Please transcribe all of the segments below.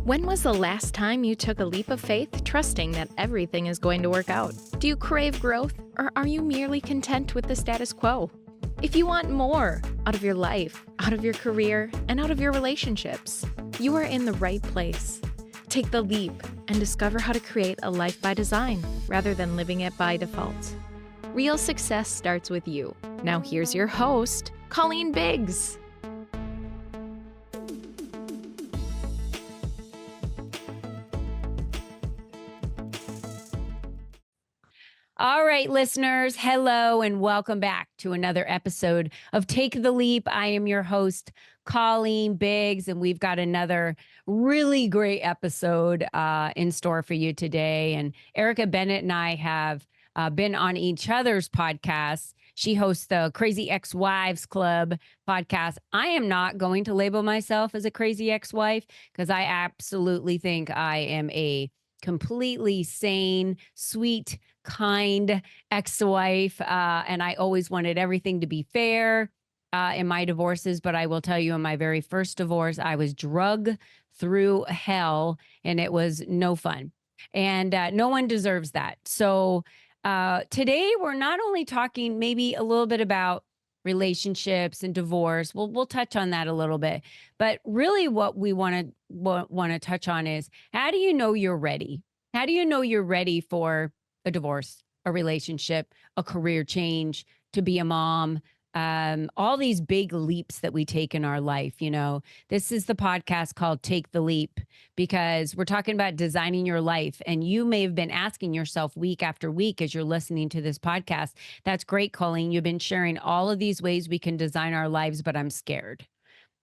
When was the last time you took a leap of faith, trusting that everything is going to work out? Do you crave growth, or are you merely content with the status quo? If you want more out of your life, out of your career, and out of your relationships, you are in the right place. Take the leap and discover how to create a life by design rather than living it by default. Real success starts with you. Now here's your host, Colleen Biggs. All right, listeners, hello and welcome back to another episode of Take the Leap. I am your host, Colleen Biggs, and we've got another really great episode in store for you today. And Erica Bennett and I have been on each other's podcasts. She hosts the Crazy Ex-Wives Club podcast. I am not going to label myself as a crazy ex-wife because I absolutely think I am a completely sane, sweet, kind ex-wife. And I always wanted everything to be fair in my divorces. But I will tell you, in my very first divorce, I was drugged through hell and it was no fun. And no one deserves that. So today we're not only talking maybe a little bit about relationships and divorce. We'll touch on that a little bit, but really what we want to touch on is, how do you know you're ready? How do you know you're ready for a divorce, a relationship, a career change, to be a mom? All these big leaps that we take in our life. You know, this is the podcast called Take the Leap because we're talking about designing your life. And you may have been asking yourself week after week as you're listening to this podcast, that's great, Colleen. You've been sharing all of these ways we can design our lives, but I'm scared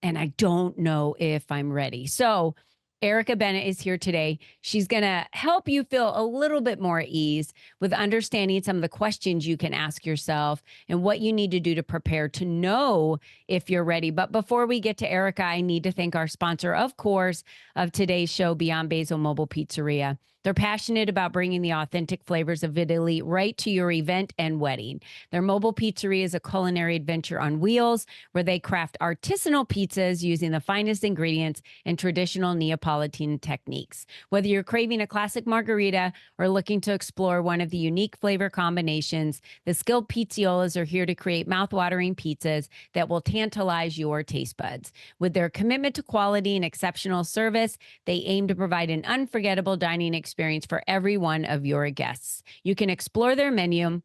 and I don't know if I'm ready. So Erica Bennett is here today. She's going to help you feel a little bit more at ease with understanding some of the questions you can ask yourself and what you need to do to prepare to know if you're ready. But before we get to Erica, I need to thank our sponsor, of course, of today's show, Beyond Basil Mobile Pizzeria. They're passionate about bringing the authentic flavors of Italy right to your event and wedding. Their mobile pizzeria is a culinary adventure on wheels where they craft artisanal pizzas using the finest ingredients and traditional Neapolitan techniques. Whether you're craving a classic margarita or looking to explore one of the unique flavor combinations, the skilled pizziolas are here to create mouthwatering pizzas that will tantalize your taste buds. With their commitment to quality and exceptional service, they aim to provide an unforgettable dining experience for every one of your guests. You can explore their menu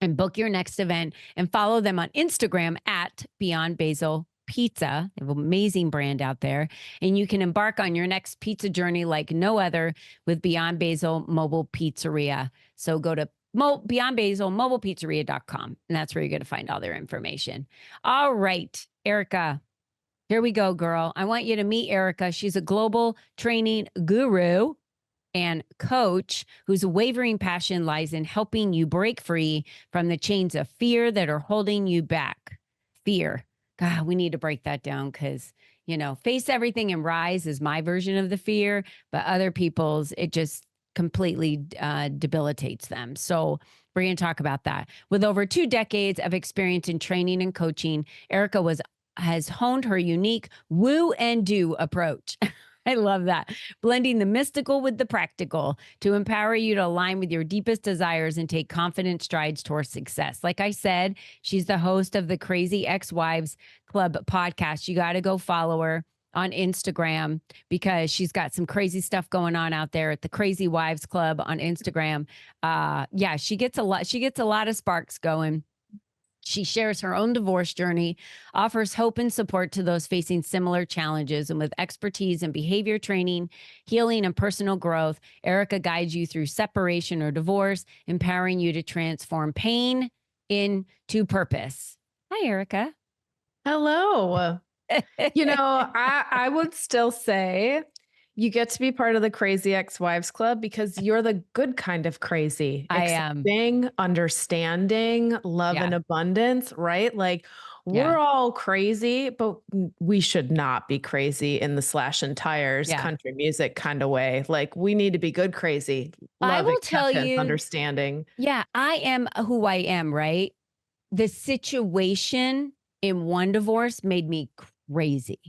and book your next event and follow them on Instagram at Beyond Basil Pizza. They have an amazing brand out there. And you can embark on your next pizza journey like no other with Beyond Basil Mobile Pizzeria. So go to beyondbasilmobilepizzeria.com, and that's where you're going to find all their information. All right, Erica, here we go, girl. I want you to meet Erica. She's a global training guru and coach whose wavering passion lies in helping you break free from the chains of fear that are holding you back. Fear. God, we need to break that down because, you know, face everything and rise is my version of the fear, but other people's, it just completely debilitates them. So we're going to talk about that. With over 2 decades of experience in training and coaching, Erica has honed her unique woo and do approach. I love that. Blending the mystical with the practical to empower you to align with your deepest desires and take confident strides towards success. Like I said, she's the host of the Crazy Ex-Wives Club podcast. You got to go follow her on Instagram because she's got some crazy stuff going on out there at the Crazy Wives Club on Instagram. Yeah, she gets a lot of sparks going. She shares her own divorce journey, offers hope and support to those facing similar challenges, and with expertise in behavior training, healing, and personal growth, Erica guides you through separation or divorce, empowering you to transform pain into purpose. Hi, Erica. Hello. You know, I would still say you get to be part of the Crazy Ex-Wives Club because you're the good kind of crazy. I am. Accepting, understanding, love and abundance, right? Like we're all crazy, but we should not be crazy in the Slash and Tires country music kind of way. Like we need to be good crazy. Love, I will tell you, understanding. Yeah, I am who I am, right? The situation in one divorce made me crazy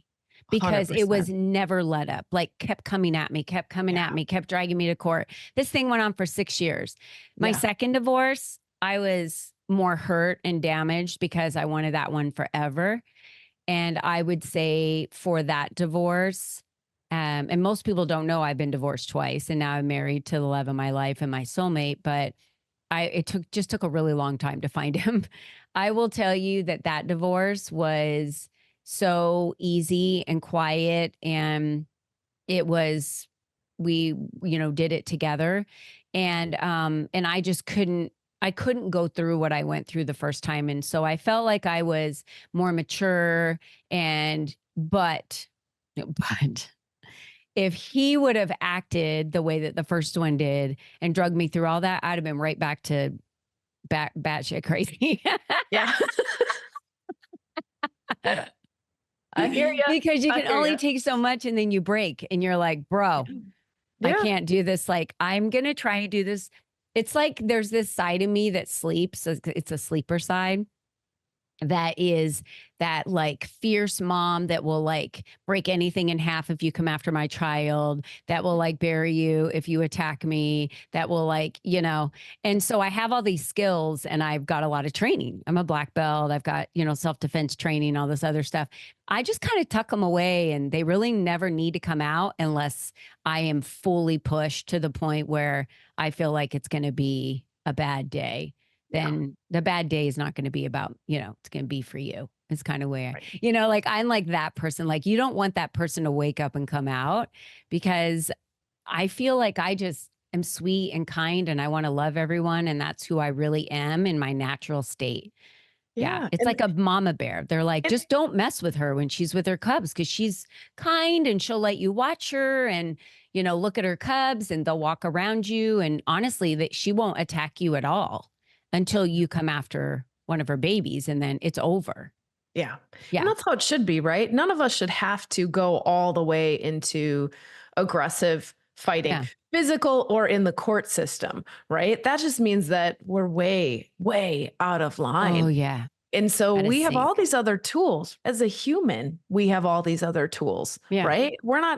because 100%. it was never let up, like kept coming at me, kept coming at me, kept dragging me to court. This thing went on for 6 years. My second divorce, I was more hurt and damaged because I wanted that one forever. And I would say for that divorce, and most people don't know I've been divorced twice, and now I'm married to the love of my life and my soulmate, but it took a really long time to find him. I will tell you that divorce was so easy and quiet, and it was, we, did it together. And I couldn't go through what I went through the first time. And so I felt like I was more mature but if he would have acted the way that the first one did and drugged me through all that, I'd have been right back to batshit crazy. Yeah. I hear you. Because you can only take so much and then you break and you're like, bro, I can't do this. Like, I'm going to try and do this. It's like there's this side of me that sleeps. It's a sleeper side. That is that like fierce mom that will like break anything in half if you come after my child, that will like bury you if you attack me, that will like, and so I have all these skills and I've got a lot of training. I'm a black belt. I've got, self-defense training, all this other stuff. I just kind of tuck them away and they really never need to come out unless I am fully pushed to the point where I feel like it's going to be a bad day. Then the bad day is not going to be about, it's going to be for you. It's kind of where, like I'm like that person. Like you don't want that person to wake up and come out because I feel like I just am sweet and kind and I want to love everyone. And that's who I really am in my natural state. Yeah. It's like a mama bear. They're like, just don't mess with her when she's with her cubs because she's kind and she'll let you watch her and, look at her cubs and they'll walk around you. And honestly, that she won't attack you at all until you come after one of her babies and then it's over. Yeah. And that's how it should be, right? None of us should have to go all the way into aggressive fighting, physical or in the court system, right? That just means that we're way, way out of line. Oh, yeah. And so we have all these other tools. As a human, we have all these other tools, right?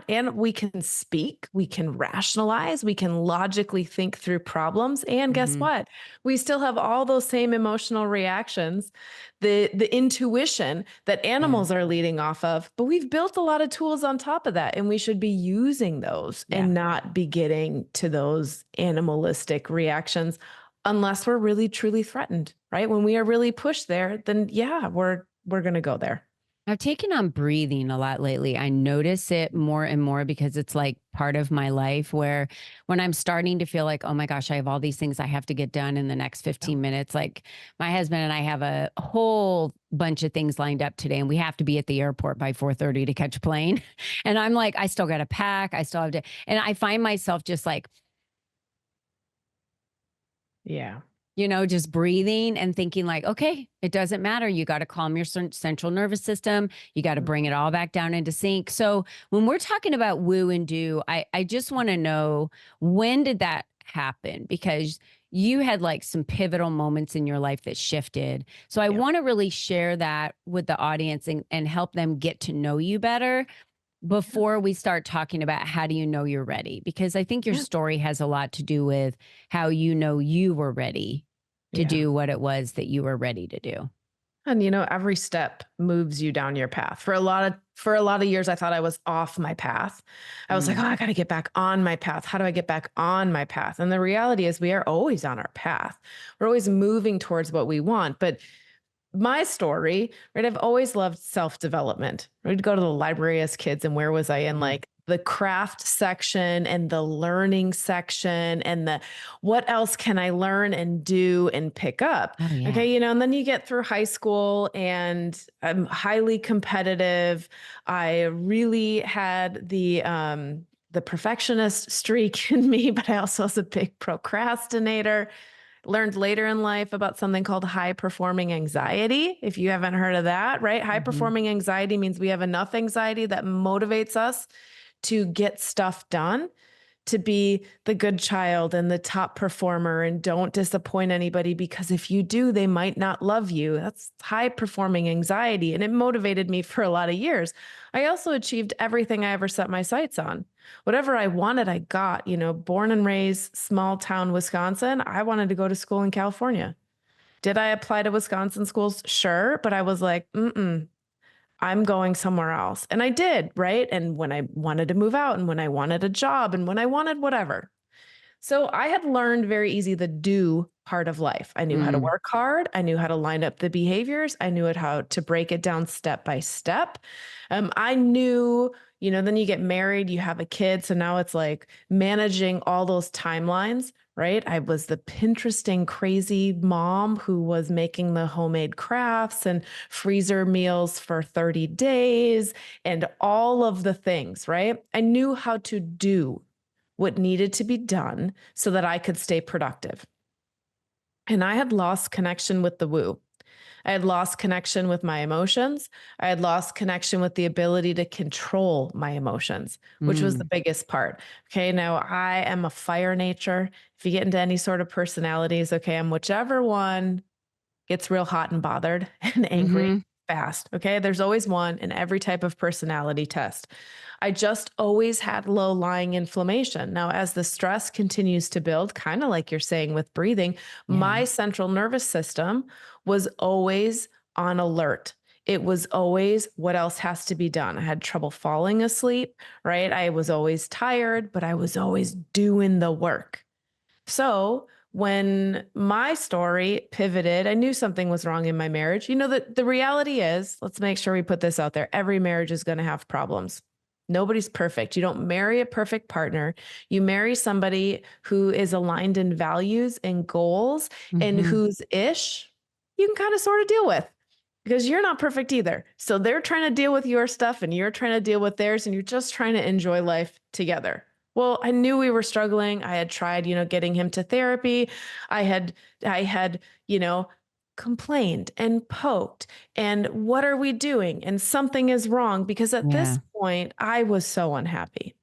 And we can speak, we can rationalize, we can logically think through problems. And guess what? We still have all those same emotional reactions, the intuition that animals are leading off of, but we've built a lot of tools on top of that. And we should be using those and not be getting to those animalistic reactions unless we're really, truly threatened, right? When we are really pushed there, then we're going to go there. I've taken on breathing a lot lately. I notice it more and more because it's like part of my life where when I'm starting to feel like, oh my gosh, I have all these things I have to get done in the next 15 minutes. Like my husband and I have a whole bunch of things lined up today and we have to be at the airport by 4:30 to catch a plane. And I'm like, I still got to pack. I still have to, and I find myself just like, just breathing and thinking like, okay, it doesn't matter. You got to calm your central nervous system. You got to bring it all back down into sync. So when we're talking about woo and do, I just want to know, when did that happen? Because you had like some pivotal moments in your life that shifted. So I want to really share that with the audience and help them get to know you better before we start talking about how do you know you're ready? Because I think your story has a lot to do with how you know you were ready to do what it was that you were ready to do. And every step moves you down your path. For a lot of years, I thought I was off my path. I was like, oh, I got to get back on my path. How do I get back on my path? And the reality is we are always on our path. We're always moving towards what we want. But my story, right? I've always loved self-development. We'd go to the library as kids, and where was I in like the craft section and the learning section and the what else can I learn and do and pick up? Oh, yeah. Okay. And then you get through high school and I'm highly competitive. I really had the perfectionist streak in me, but I also was a big procrastinator. Learned later in life about something called high performing anxiety. If you haven't heard of that, right? High performing anxiety means we have enough anxiety that motivates us to get stuff done to be the good child and the top performer and don't disappoint anybody, because if you do, they might not love you. That's high performing anxiety. And it motivated me for a lot of years. I also achieved everything I ever set my sights on. Whatever I wanted, I got, born and raised small town Wisconsin. I wanted to go to school in California. Did I apply to Wisconsin schools? Sure. But I was like, I'm going somewhere else. And I did, right? And when I wanted to move out and when I wanted a job and when I wanted whatever. So I had learned very easy the do part of life. I knew how to work hard. I knew how to line up the behaviors. I knew how to break it down step by step. I knew, then you get married, you have a kid. So now it's like managing all those timelines, right? I was the Pinteresting crazy mom who was making the homemade crafts and freezer meals for 30 days and all of the things, right? I knew how to do what needed to be done so that I could stay productive. And I had lost connection with the woo. I had lost connection with my emotions. I had lost connection with the ability to control my emotions, which was the biggest part. Okay. Now I am a fire nature. If you get into any sort of personalities, okay, I'm whichever one gets real hot and bothered and angry fast. Okay. There's always one in every type of personality test. I just always had low lying inflammation. Now, as the stress continues to build, kind of like you're saying with breathing, my central nervous system was always on alert. It was always what else has to be done. I had trouble falling asleep, right? I was always tired, but I was always doing the work. So when my story pivoted, I knew something was wrong in my marriage. The reality is, let's make sure we put this out there. Every marriage is going to have problems. Nobody's perfect. You don't marry a perfect partner. You marry somebody who is aligned in values and goals and whose ish you can kind of sort of deal with, because you're not perfect either. So they're trying to deal with your stuff and you're trying to deal with theirs, and you're just trying to enjoy life together. Well, I knew we were struggling. I had tried, getting him to therapy. I had, complained and poked and what are we doing? And something is wrong, because at this point I was so unhappy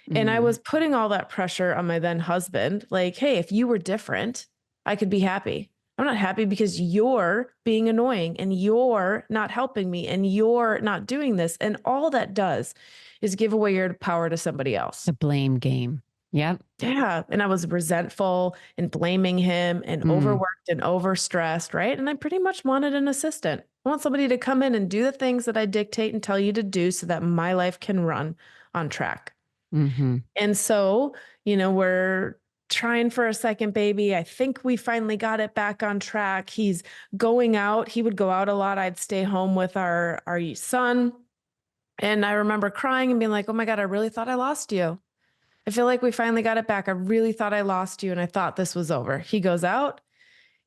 and I was putting all that pressure on my then husband. Like, hey, if you were different, I could be happy. I'm not happy because you're being annoying and you're not helping me and you're not doing this. And all that does is give away your power to somebody else. The blame game. Yep. Yeah. And I was resentful and blaming him and overworked and overstressed, right? And I pretty much wanted an assistant. I want somebody to come in and do the things that I dictate and tell you to do so that my life can run on track. And so, we're trying for a second baby. I think we finally got it back on track. He's going out. He would go out a lot. I'd stay home with our son. And I remember crying and being like, oh my God, I really thought I lost you. I feel like we finally got it back. I really thought I lost you and I thought this was over. He goes out.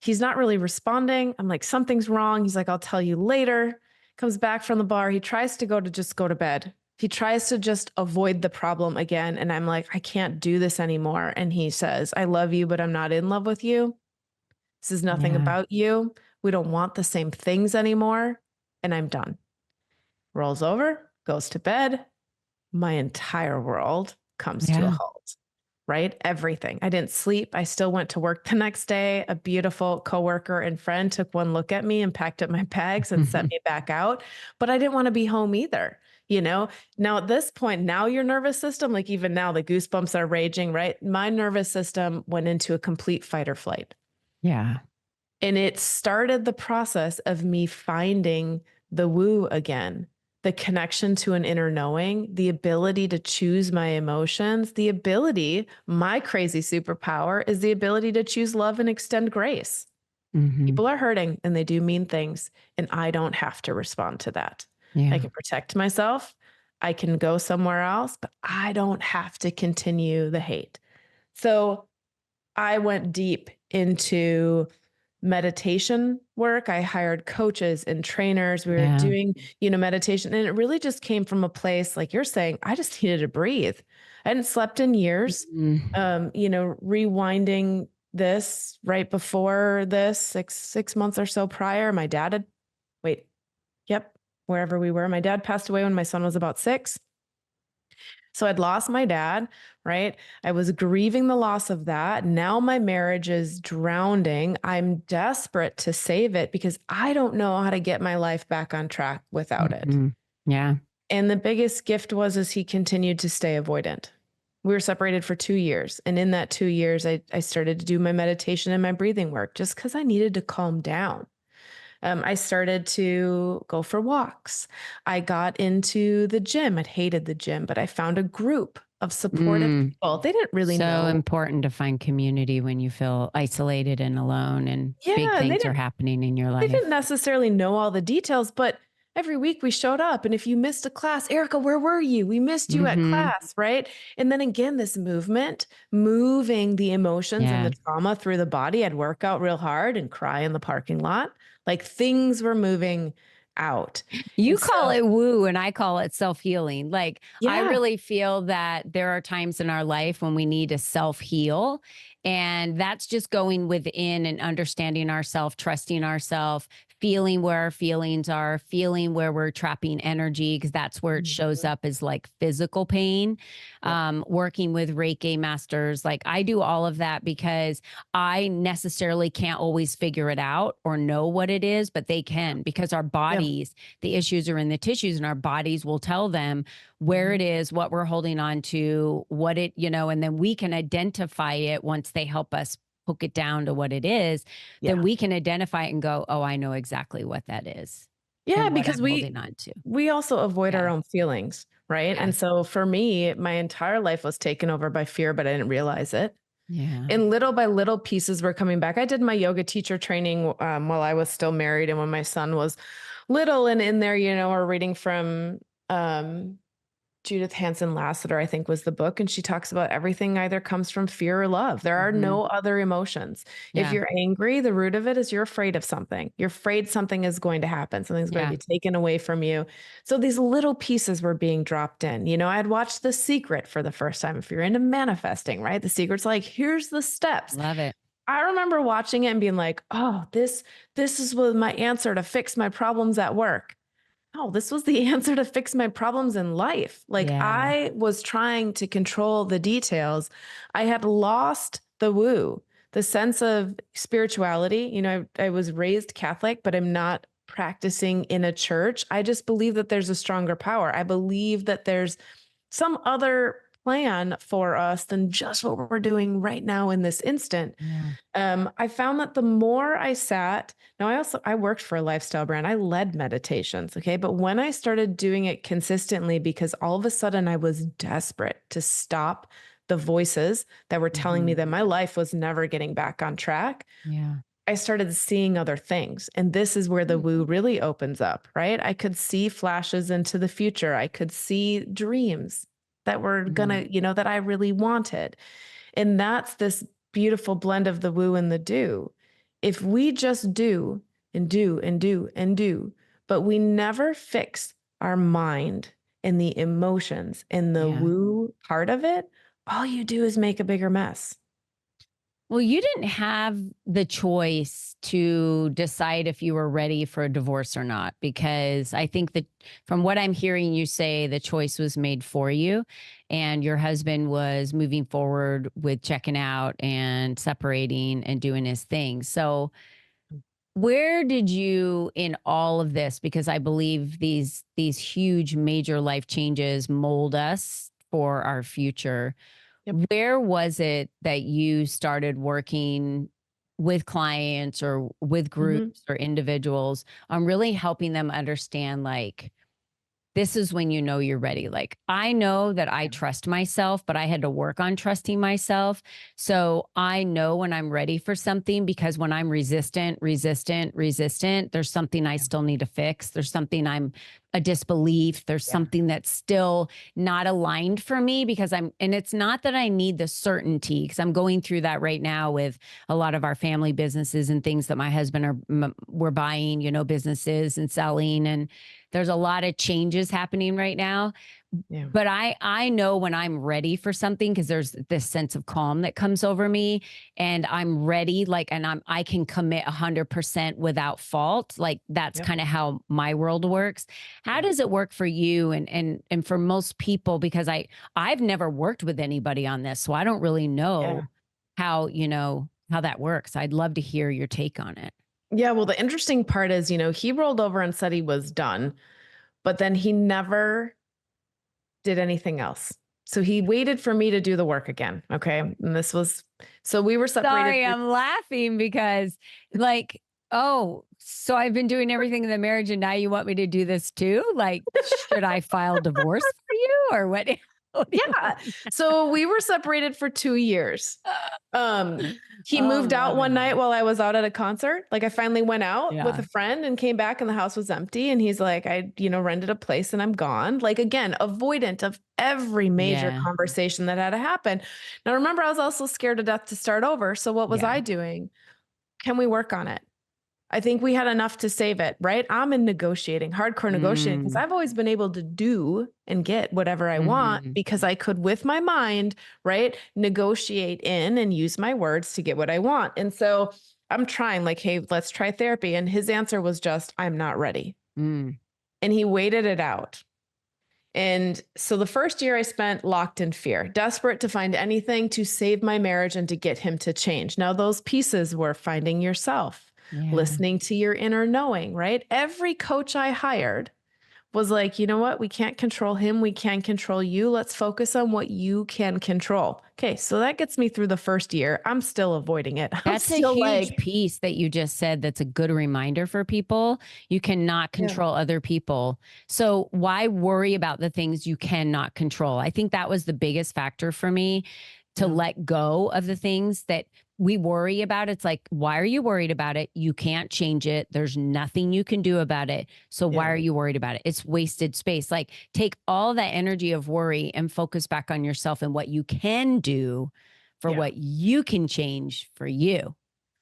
He's not really responding. I'm like, something's wrong. He's like, I'll tell you later. Comes back from the bar. He tries to go to bed. He tries to just avoid the problem again. And I'm like, I can't do this anymore. And he says, I love you, but I'm not in love with you. This is nothing about you. We don't want the same things anymore. And I'm done. Rolls over, goes to bed. My entire world comes to a halt, right? Everything. I didn't sleep. I still went to work the next day. A beautiful coworker and friend took one look at me and packed up my bags and sent me back out. But I didn't want to be home either. Now at this point, now your nervous system, like even now the goosebumps are raging, right? My nervous system went into a complete fight or flight. Yeah. And it started the process of me finding the woo again. The connection to an inner knowing, the ability to choose my emotions, my crazy superpower is the ability to choose love and extend grace. People are hurting and they do mean things, and I don't have to respond to that. I can protect myself. I can go somewhere else, but I don't have to continue the hate. So I went deep into meditation work. I hired coaches and trainers. We were doing, meditation. And it really just came from a place, like you're saying, I just needed to breathe. I hadn't slept in years. Rewinding this right before this, six months or so prior, my dad had, wherever we were, my dad passed away when my son was about 6. So I'd lost my dad, right? I was grieving the loss of that. Now my marriage is drowning. I'm desperate to save it because I don't know how to get my life back on track without it. Yeah. And the biggest gift was as he continued to stay avoidant. We were separated for 2 years. And in that 2 years, I started to do my meditation and my breathing work just because I needed to calm down. I started to go for walks. I got into the gym. I'd hated the gym, but I found a group of supportive people. They didn't really know. So important to find community when you feel isolated and alone and big And things are happening in your they life. didn't necessarily know all the details, but every week we showed up. And if you missed a class, Erica, where were you? We missed you at class, right? And then again, this movement, moving the emotions and the trauma through the body. I'd work out real hard and cry in the parking lot. Like things were moving out. You call it woo and I call it self-healing. Like I really feel that there are times in our life when we need to self-heal, and that's just going within and understanding ourselves, trusting ourselves, feeling where our feelings are, feeling where we're trapping energy, because that's where it shows up as like physical pain. Working with Reiki masters, like I do all of that because I necessarily can't always figure it out or know what it is, but they can, because our bodies, the issues are in the tissues, and our bodies will tell them where it is, what we're holding on to, what it, and then we can identify it once they help us hook it down to what it is. Then we can identify it and go, oh, I know exactly what that is. Yeah, because we also avoid our own feelings, right? And so for me, my entire life was taken over by fear, but I didn't realize it. Yeah. And little by little pieces were coming back. I did my yoga teacher training while I was still married and when my son was little, and in there, we're reading from Judith Hanson Lassiter, I think was the book. And she talks about everything either comes from fear or love. There are no other emotions. If you're angry, the root of it is you're afraid of something. You're afraid something is going to happen. Something's going to be taken away from you. So these little pieces were being dropped in. I had watched The Secret for the first time. If you're into manifesting, right? The Secret's like, here's the steps. Love it. I remember watching it and being like, oh, this is what my answer to fix my problems at work. Oh, this was the answer to fix my problems in life. Like I was trying to control the details. I had lost the woo, the sense of spirituality. I was raised Catholic, but I'm not practicing in a church. I just believe that there's a stronger power. I believe that there's some other plan for us than just what we're doing right now in this instant. I found that the more I sat, now I worked for a lifestyle brand. I led meditations. Okay. But when I started doing it consistently, because all of a sudden I was desperate to stop the voices that were telling me that my life was never getting back on track. I started seeing other things. And this is where the woo really opens up, right? I could see flashes into the future. I could see dreams that were gonna, that I really wanted. And that's this beautiful blend of the woo and the do. If we just do and do and do and do, but we never fix our mind and the emotions and the woo part of it, all you do is make a bigger mess. Well, you didn't have the choice to decide if you were ready for a divorce or not, because I think that from what I'm hearing you say, the choice was made for you, and your husband was moving forward with checking out and separating and doing his thing. So where did you in all of this, because I believe these huge major life changes mold us for our future. Where was it that you started working with clients or with groups or individuals on really helping them understand, like, this is when you know you're ready? Like, I know that I trust myself, but I had to work on trusting myself. So I know when I'm ready for something, because when I'm resistant, there's something I still need to fix. There's something I'm a disbelief. There's something that's still not aligned for me, because and it's not that I need the certainty, because I'm going through that right now with a lot of our family businesses and things that my husband we're buying, businesses and selling. And there's a lot of changes happening right now, But I know when I'm ready for something, because there's this sense of calm that comes over me, and I'm ready, like, and I can commit 100% without fault. Like that's kind of how my world works. How does it work for you and for most people? Because I've never worked with anybody on this, so I don't really know how, how that works. I'd love to hear your take on it. Yeah. Well, the interesting part is, he rolled over and said he was done, but then he never did anything else. So he waited for me to do the work again. Okay. And so we were separated. Sorry, I'm laughing because like, oh, so I've been doing everything in the marriage and now you want me to do this too? Like, should I file divorce for you or what? Yeah. So we were separated for 2 years. He moved out one night while I was out at a concert. Like I finally went out with a friend and came back and the house was empty. And he's like, I rented a place and I'm gone. Like again, avoidant of every major conversation that had to happen. Now remember, I was also scared to death to start over. So what was I doing? Can we work on it? I think we had enough to save it, right? I'm in negotiating, hardcore negotiating, because I've always been able to do and get whatever I want because I could, with my mind, right, negotiate in and use my words to get what I want. And so I'm trying like, hey, let's try therapy. And his answer was just, I'm not ready. And he waited it out. And so the first year I spent locked in fear, desperate to find anything to save my marriage and to get him to change. Now those pieces were finding yourself. Listening to your inner knowing, right? Every coach I hired was like, you know what? We can't control him. We can't control you. Let's focus on what you can control. Okay. So that gets me through the first year. I'm still avoiding it. That's a huge piece that you just said. That's a good reminder for people. You cannot control other people. So why worry about the things you cannot control? I think that was the biggest factor for me, to let go of the things that we worry about. It's like, why are you worried about it? You can't change it. There's nothing you can do about it. So why are you worried about it? It's wasted space. Like take all that energy of worry and focus back on yourself and what you can do for what you can change for you.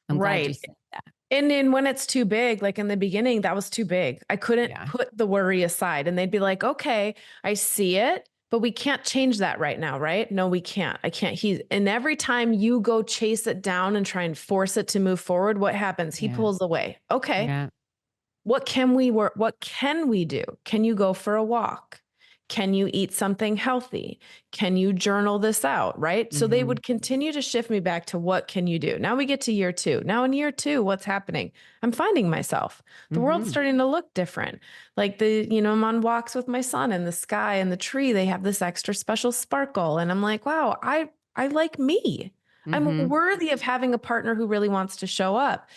I'm glad you said that. And then when it's too big, like in the beginning, that was too big. I couldn't put the worry aside and they'd be like, okay, I see it. But we can't change that right now, right? No, we can't. I can't. And every time you go chase it down and try and force it to move forward, what happens? He pulls away. Okay. What can we do? Can you go for a walk? Can you eat something healthy? Can you journal this out? Right. So they would continue to shift me back to what can you do? Now we get to year 2. Now in year 2, what's happening? I'm finding myself. The world's starting to look different. Like I'm on walks with my son and the sky and the tree, they have this extra special sparkle. And I'm like, wow, I like me. I'm worthy of having a partner who really wants to show up.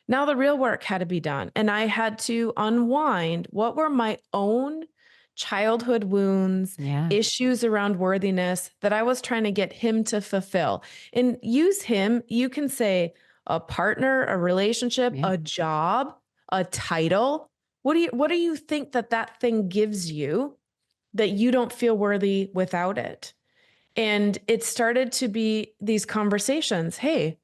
Now the real work had to be done. And I had to unwind what were my own childhood wounds, issues around worthiness that I was trying to get him to fulfill. And use him, you can say a partner, a relationship, a job, a title. What do you think that thing gives you that you don't feel worthy without it? And it started to be these conversations. Hey,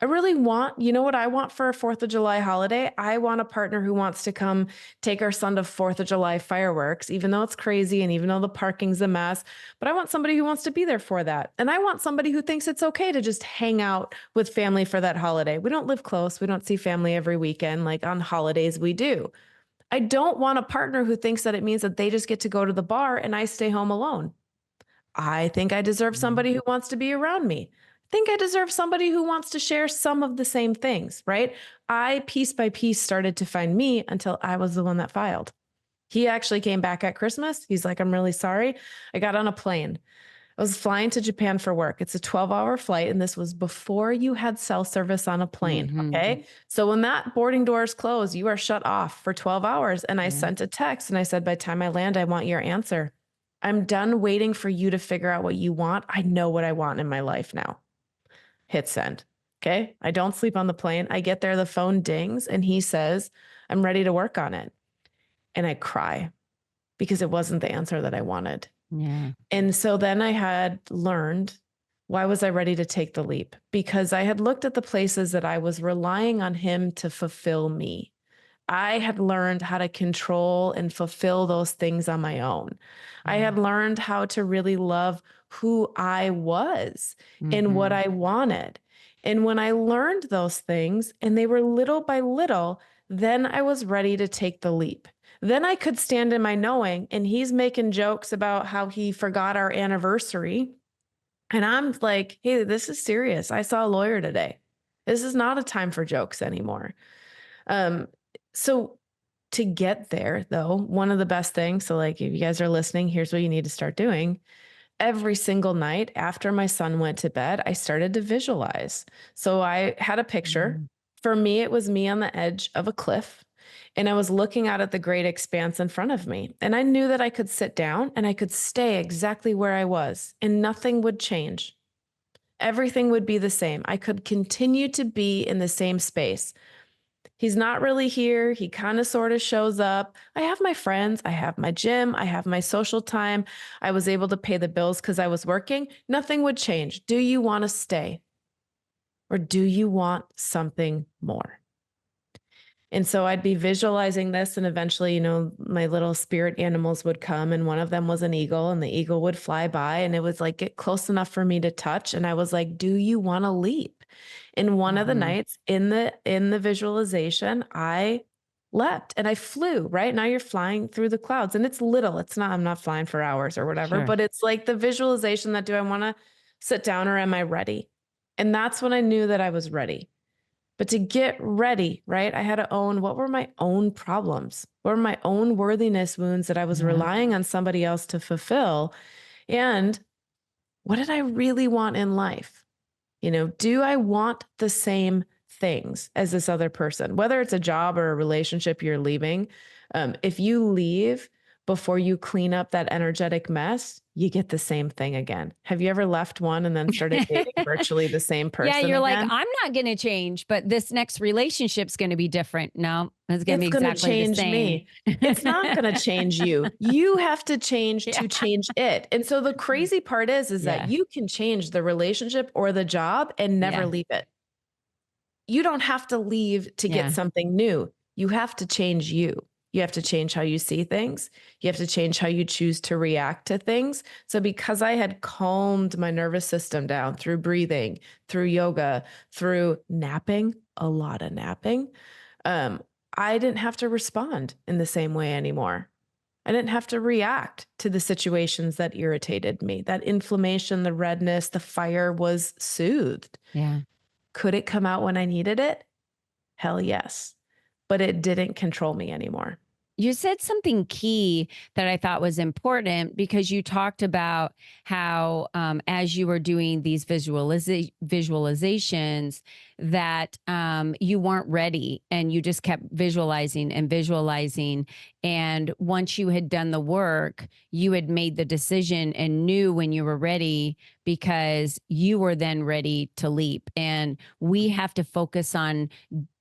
I really want, you know what I want for a 4th of July holiday? I want a partner who wants to come take our son to 4th of July fireworks, even though it's crazy and even though the parking's a mess. But I want somebody who wants to be there for that. And I want somebody who thinks it's okay to just hang out with family for that holiday. We don't live close. We don't see family every weekend. Like on holidays, we do. I don't want a partner who thinks that it means that they just get to go to the bar and I stay home alone. I think I deserve somebody who wants to be around me. Think I deserve somebody who wants to share some of the same things, right? I, piece by piece, started to find me until I was the one that filed. He actually came back at Christmas. He's like, I'm really sorry. I got on a plane. I was flying to Japan for work. It's a 12-hour flight. And this was before you had cell service on a plane. Okay. So when that boarding doors close, you are shut off for 12 hours. And I sent a text and I said, by the time I land, I want your answer. I'm done waiting for you to figure out what you want. I know what I want in my life now. Hit send. Okay. I don't sleep on the plane. I get there, the phone dings and he says, I'm ready to work on it. And I cry because it wasn't the answer that I wanted. Yeah. And so then I had learned, why was I ready to take the leap? Because I had looked at the places that I was relying on him to fulfill me. I had learned how to control and fulfill those things on my own. I had learned how to really love who I was and what I wanted. And when I learned those things, and they were little by little, then I was ready to take the leap. Then I could stand in my knowing, and he's making jokes about how he forgot our anniversary. And I'm like, hey, this is serious. I saw a lawyer today. This is not a time for jokes anymore. So to get there, though, one of the best things, so like if you guys are listening, here's what you need to start doing. Every single night after my son went to bed, I started to visualize. So I had a picture. For me, it was me on the edge of a cliff, and I was looking out at the great expanse in front of me. And I knew that I could sit down and I could stay exactly where I was, and nothing would change. Everything would be the same. I could continue to be in the same space. He's not really here. He kind of sort of shows up. I have my friends. I have my gym. I have my social time. I was able to pay the bills because I was working. Nothing would change. Do you want to stay? Or do you want something more? And so I'd be visualizing this, and eventually, my little spirit animals would come, and one of them was an eagle, and the eagle would fly by, and it was like get close enough for me to touch. And I was like, do you want to leap? And one of the nights in the visualization, I leapt and I flew. Right now you're flying through the clouds, and it's little, I'm not flying for hours or whatever, but it's like the visualization that, do I want to sit down or am I ready? And that's when I knew that I was ready. But to get ready, right, I had to own what were my own problems, what were my own worthiness wounds that I was relying on somebody else to fulfill. And what did I really want in life? Do I want the same things as this other person, whether it's a job or a relationship you're leaving? If you leave before you clean up that energetic mess, you get the same thing again. Have you ever left one and then started dating virtually the same person? Yeah, you're again? like, I'm not going to change, but this next relationship's going to be different. No, it's going to be exactly the same. Me. It's not going to change you. You have to change to change it. And so the crazy part is that you can change the relationship or the job and never leave it. You don't have to leave to get something new. You have to change you. You have to change how you see things. You have to change how you choose to react to things. So because I had calmed my nervous system down through breathing, through yoga, through napping, a lot of napping, I didn't have to respond in the same way anymore. I didn't have to react to the situations that irritated me. That inflammation, the redness, the fire was soothed. Yeah. Could it come out when I needed it? Hell yes. But it didn't control me anymore. You said something key that I thought was important, because you talked about how as you were doing these visualizations that you weren't ready, and you just kept visualizing and visualizing. And once you had done the work, you had made the decision and knew when you were ready, because you were then ready to leap. And we have to focus on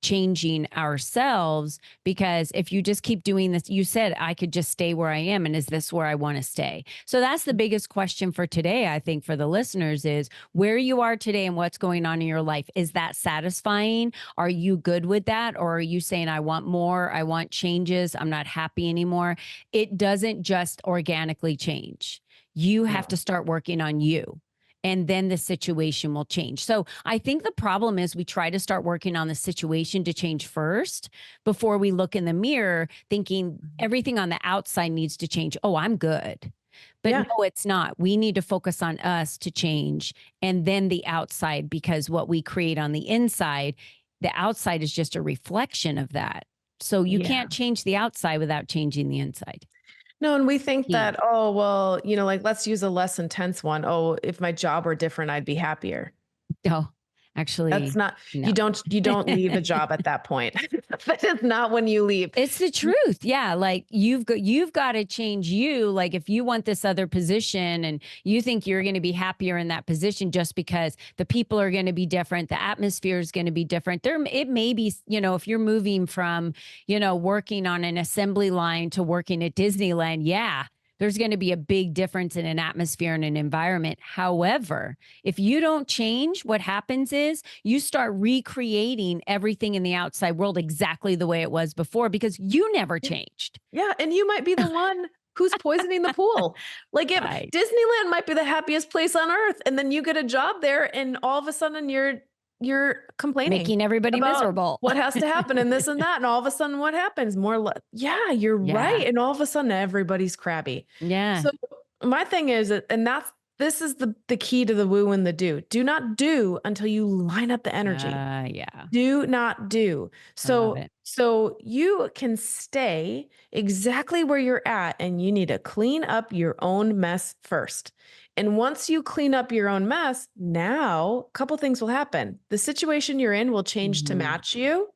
changing ourselves, because if you just keep doing this, you said, I could just stay where I am. And is this where I want to stay? So that's the biggest question for today, I think, for the listeners, is where you are today and what's going on in your life. Is that satisfying? Are you good with that? Or are you saying, I want more, I want changes, I'm not happy anymore? It doesn't just organically change. You have to start working on you, and then the situation will change. So I think the problem is we try to start working on the situation to change first before we look in the mirror thinking everything on the outside needs to change. Oh, I'm good. But no, it's not. We need to focus on us to change, and then the outside, because what we create on the inside, the outside is just a reflection of that. So you can't change the outside without changing the inside. No, and we think that, oh, well, like let's use a less intense one. Oh, if my job were different, I'd be happier. Oh, actually, that's not, no. You don't leave a job at that point. That is not when you leave. It's the truth. Yeah. Like you've got to change you. Like if you want this other position and you think you're going to be happier in that position just because the people are going to be different, the atmosphere is going to be different. It may be, if you're moving from, working on an assembly line to working at Disneyland, there's going to be a big difference in an atmosphere and an environment. However, if you don't change, what happens is you start recreating everything in the outside world exactly the way it was before because you never changed. Yeah. And you might be the one who's poisoning the pool. Like if Disneyland might be the happiest place on earth, and then you get a job there and all of a sudden you're complaining, making everybody miserable. What has to happen and this and that. And all of a sudden what happens? You're right. And all of a sudden everybody's crabby. Yeah. So my thing is, and this is the key to the woo and the do. Do not do until you line up the energy. Yeah. Do not do. So you can stay exactly where you're at, and you need to clean up your own mess first. And once you clean up your own mess, now a couple things will happen. The situation you're in will change to match you,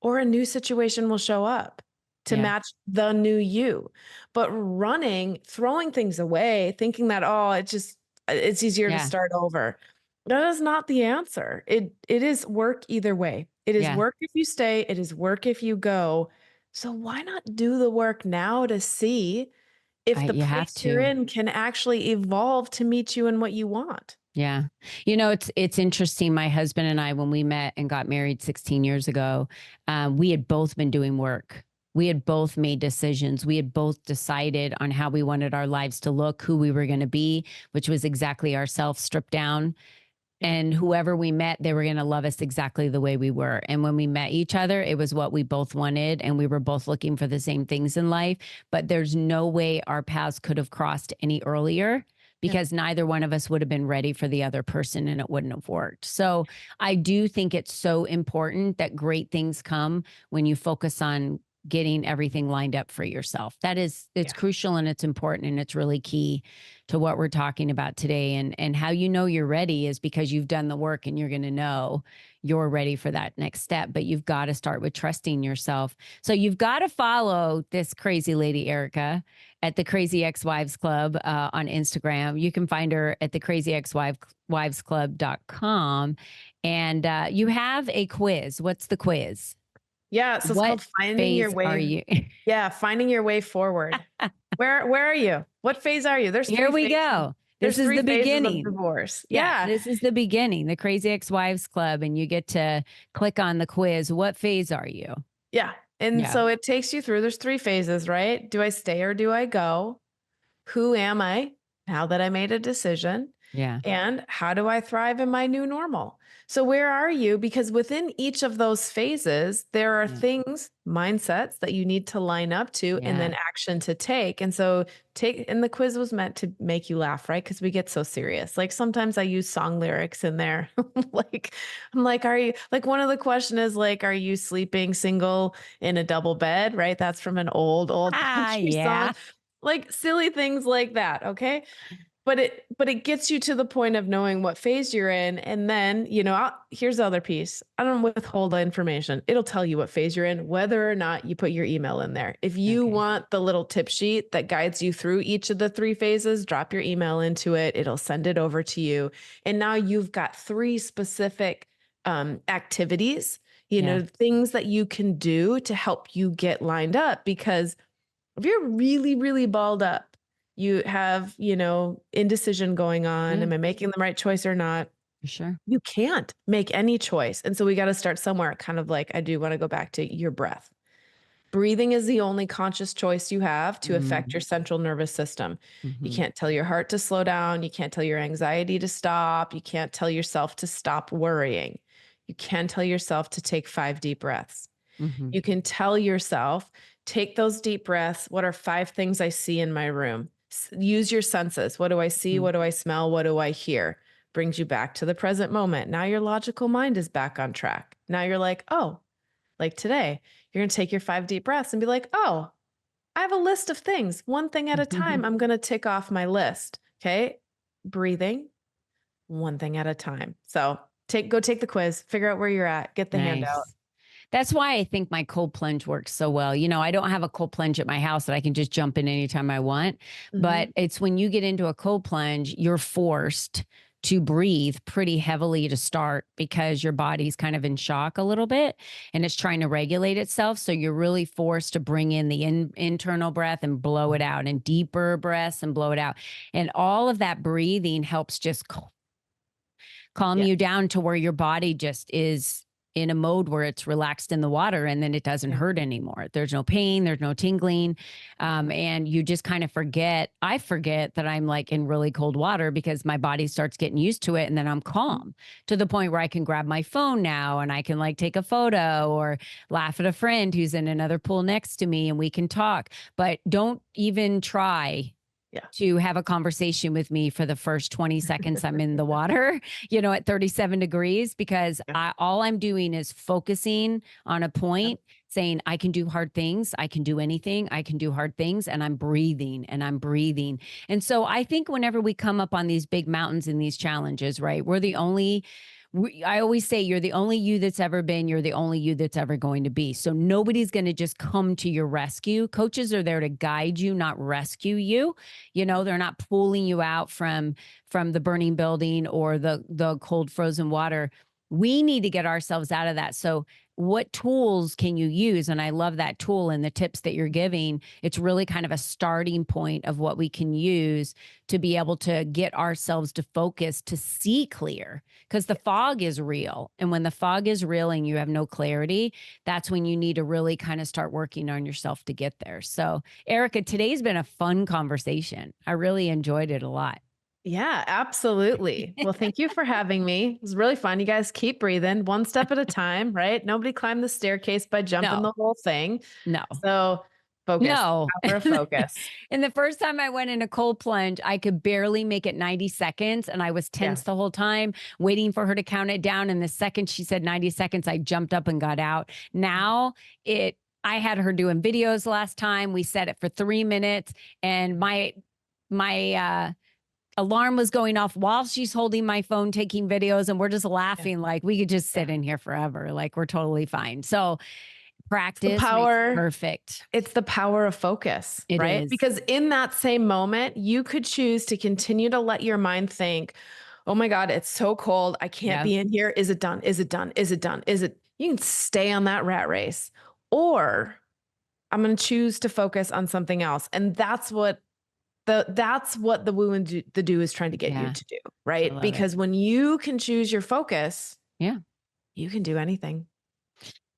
or a new situation will show up to match the new you. But throwing things away, thinking that, it's easier to start over. That is not the answer. It is work either way. It is work if you stay. It is work if you go. So why not do the work now to see if the place you're in can actually evolve to meet you and what you want? Yeah. It's interesting. My husband and I, when we met and got married 16 years ago, we had both been doing work. We had both made decisions. We had both decided on how we wanted our lives to look, who we were going to be, which was exactly ourselves stripped down. And whoever we met, they were going to love us exactly the way we were. And when we met each other, it was what we both wanted. And we were both looking for the same things in life. But there's no way our paths could have crossed any earlier, because neither one of us would have been ready for the other person, and it wouldn't have worked. So I do think it's so important that great things come when you focus on getting everything lined up for yourself. It's crucial, and it's important, and it's really key to what we're talking about today. And how you know you're ready is because you've done the work, and you're going to know you're ready for that next step. But you've got to start with trusting yourself. So you've got to follow this crazy lady, Erica, at the Crazy Ex-Wives Club on Instagram. You can find her at the crazyexwivesclub.com. And you have a quiz. What's the quiz? Yeah, so it's called Finding Your Way. Are you? Finding Your Way Forward. Where are you? What phase are you? Here we go. This is the beginning. Divorce. This is the beginning, the Crazy Ex-Wives Club, and you get to click on the quiz. What phase are you? Yeah. And so it takes you through, there's 3 phases, right? Do I stay or do I go? Who am I now that I made a decision? Yeah. And how do I thrive in my new normal? So where are you? Because within each of those phases, there are things, mindsets that you need to line up to, and then action to take. And so and the quiz was meant to make you laugh, right? Because we get so serious. Like sometimes I use song lyrics in there. I'm like, are you, like one of the question is like, are you sleeping single in a double bed? Right? That's from an old country song. Like silly things like that. Okay. But it gets you to the point of knowing what phase you're in. And then, here's the other piece. I don't withhold the information. It'll tell you what phase you're in, whether or not you put your email in there. If you want the little tip sheet that guides you through each of the 3 phases, drop your email into it. It'll send it over to you. And now you've got 3 specific activities, things that you can do to help you get lined up. Because if you're really, really balled up, you have, indecision going on. Am I making the right choice or not? Sure. You can't make any choice. And so we got to start somewhere, kind of like I do want to go back to your breath. Breathing is the only conscious choice you have to affect your central nervous system. You can't tell your heart to slow down. You can't tell your anxiety to stop. You can't tell yourself to stop worrying. You can tell yourself to take 5 deep breaths. You can tell yourself, take those deep breaths. What are 5 things I see in my room? Use your senses. What do I see? What do I smell? What do I hear? Brings you back to the present moment. Now your logical mind is back on track. Now you're like, oh, like today, you're going to take your 5 deep breaths and be like, oh, I have a list of things. One thing at a time, I'm going to tick off my list. Okay. Breathing, one thing at a time. So go take the quiz, figure out where you're at, get the handout. That's why I think my cold plunge works so well. I don't have a cold plunge at my house that I can just jump in anytime I want, but it's when you get into a cold plunge, you're forced to breathe pretty heavily to start because your body's kind of in shock a little bit and it's trying to regulate itself. So you're really forced to bring in the internal breath and blow it out, and deeper breaths and blow it out. And all of that breathing helps just calm you down to where your body just is in a mode where it's relaxed in the water, and then it doesn't hurt anymore. There's no pain, there's no tingling. And you just kind of I forget that I'm like in really cold water because my body starts getting used to it. And then I'm calm to the point where I can grab my phone now and I can like take a photo or laugh at a friend who's in another pool next to me and we can talk. But don't even try to have a conversation with me for the first 20 seconds I'm in the water, at 37 degrees, because all I'm doing is focusing on a point, saying, I can do hard things. I can do anything. I can do hard things. And I'm breathing and I'm breathing. And so I think whenever we come up on these big mountains and these challenges, right, I always say you're the only you that's ever been, you're the only you that's ever going to be. So nobody's going to just come to your rescue. Coaches are there to guide you, not rescue you. They're not pulling you out from the burning building or the cold frozen water. We need to get ourselves out of that. So what tools can you use? And I love that tool and the tips that you're giving. It's really kind of a starting point of what we can use to be able to get ourselves to focus, to see clear, because the fog is real. And when the fog is real and you have no clarity, that's when you need to really kind of start working on yourself to get there. So Erica, today's been a fun conversation. I really enjoyed it a lot. Yeah, absolutely. Well, thank you for having me. It was really fun. You guys keep breathing one step at a time, right? Nobody climbed the staircase by jumping the whole thing. No. So focus. No. Power of focus. And the first time I went in a cold plunge, I could barely make it 90 seconds. And I was tense the whole time, waiting for her to count it down. And the second she said 90 seconds, I jumped up and got out. Now I had her doing videos last time. We set it for 3 minutes, and my alarm was going off while she's holding my phone, taking videos, and we're just laughing like we could just sit in here forever. Like we're totally fine. So practice makes perfect. It's the power of focus, right? Because in that same moment, you could choose to continue to let your mind think, oh my God, it's so cold. I can't be in here. Is it done? Is it done? Is it done? You can stay on that rat race, or I'm going to choose to focus on something else. And that's what the woo and the do is trying to get you to do, right? Because when you can choose your focus, you can do anything.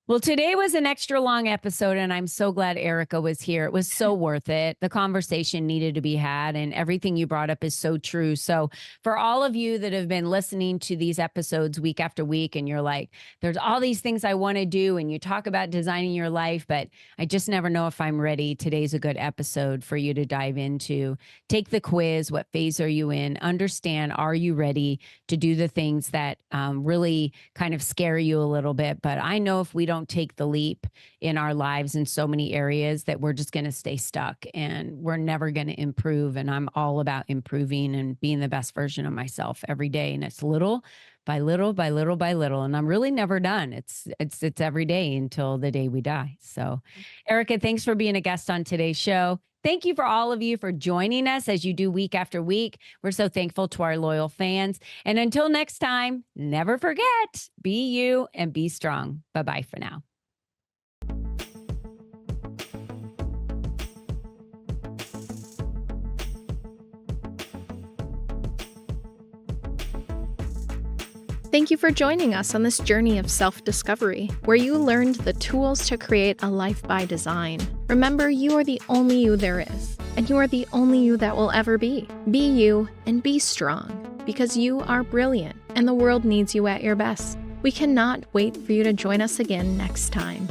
Well, today was an extra long episode, and I'm so glad Erica was here. It was so worth it. The conversation needed to be had, and everything you brought up is so true. So for all of you that have been listening to these episodes week after week, and you're like, there's all these things I want to do, and you talk about designing your life, but I just never know if I'm ready. Today's a good episode for you to dive into. Take the quiz. What phase are you in? Understand, are you ready to do the things that really kind of scare you a little bit? But I know if we don't take the leap in our lives in so many areas, that we're just going to stay stuck and we're never going to improve. And I'm all about improving and being the best version of myself every day. And it's little by little by little by little. And I'm really never done. It's every day until the day we die. So Erica, thanks for being a guest on today's show. Thank you for all of you for joining us as you do week after week. We're so thankful to our loyal fans. And until next time, never forget, be you and be strong. Bye-bye for now. Thank you for joining us on this journey of self-discovery, where you learned the tools to create a life by design. Remember, you are the only you there is, and you are the only you that will ever be. Be you and be strong, because you are brilliant, and the world needs you at your best. We cannot wait for you to join us again next time.